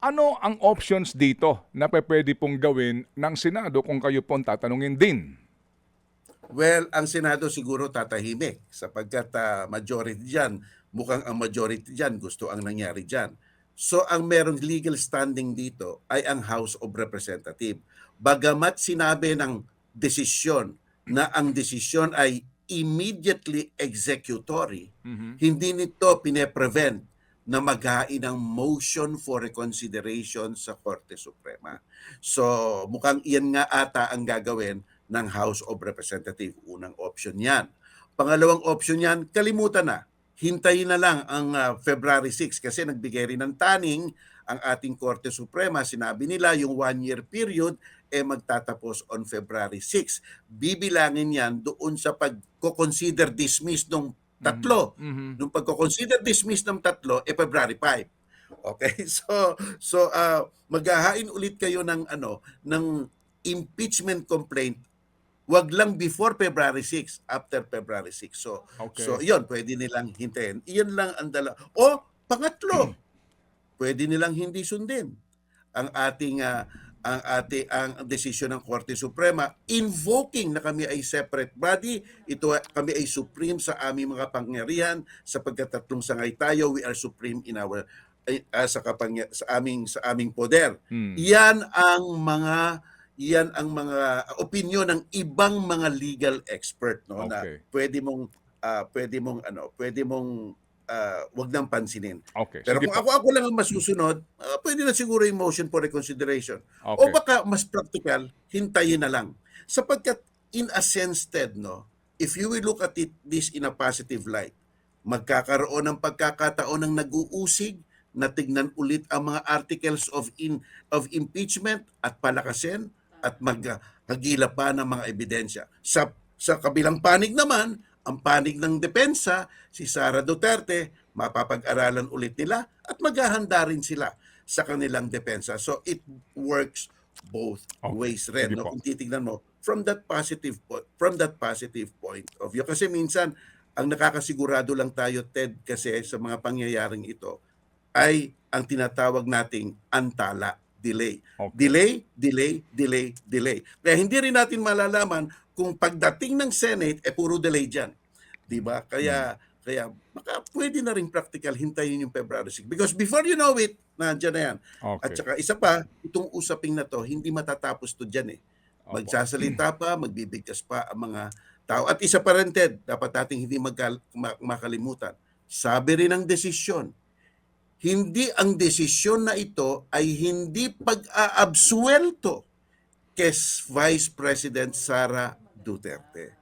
Ano ang options dito na pupuwede pong gawin ng Senado kung kayo pong tatanungin din? Well, ang Senado siguro tatahimik sapagkat majority diyan, mukhang ang majority diyan gusto ang nangyari diyan. So ang merong legal standing dito ay ang House of Representative. Bagamat sinabi ng desisyon na ang desisyon ay immediately executory, Mhm. hindi nito pine-prevent na maghain ng motion for reconsideration sa Korte Suprema. So mukhang iyan nga ata ang gagawin ng House of Representatives. Unang option yan. Pangalawang option yan, kalimutan na. Hintayin na lang ang February 6 kasi nagbigay rin ng taning ang ating Korte Suprema. Sinabi nila yung 1-year period magtatapos on February 6. Bibilangin yan doon sa pagko-consider dismiss ng Mhm. tatlo. Mhm. Nung pagko-consider dismiss ng tatlo, February 5. Okay? So maghahain ulit kayo ng impeachment complaint. Wag lang before February 6, after February 6. So Okey. 'yon, pwede nilang hintayin. Iyon lang ang o pangatlo, pwede nilang hindi sundin ang ang desisyon ng Korte Suprema, invoking na kami ay separate body, kami ay supreme sa aming mga pangyarihan sapagkat tatlong sangay tayo, we are supreme in our sa aming poder. Hmm. Yan ang mga opinyon ng ibang mga legal expert, no, na Okey. pwede mong wag nang pansinin. Okey, Pero sige kung po. ako lang ang masusunod, pwede na siguro yung motion for reconsideration. O Okey. baka mas practical, hintayin na lang. Sapagkat in a sense, Ted, no, if you will look at this in a positive light, magkakaroon ng pagkakataon ng nag-uusig na tignan ulit ang mga articles of impeachment at palakasin at maghagila pa ng mga ebidensya. Sa kabilang panig naman, ang panig ng depensa, si Sara Duterte, mapapag-aralan ulit nila at maghahanda rin sila sa kanilang depensa. So it works both Okey, ways sige rin, no? po. Kung titingnan mo from that positive point of view, kasi minsan ang nakakasigurado lang tayo, Ted, kasi sa mga pangyayaring ito ay ang tinatawag nating antala, delay. Okey. Delay, delay, delay, delay. Kaya hindi rin natin malalaman kung pagdating ng Senate, puro delay dyan. Di ba? Hmm. Kaya baka pwede na rin practical hintayin yung February 6. Because before you know it, nandiyan na yan. At Okey. saka isa pa, itong usaping na to, hindi matatapos to dyan eh. Opo. Magsasalita pa, magbibigkas pa ang mga tao. At isa pa rin, Ted, dapat nating hindi makalimutan. Sabi rin ng desisyon, hindi ang desisyon na ito ay hindi pag-aabsuelto kay Vice President Sara Duterte.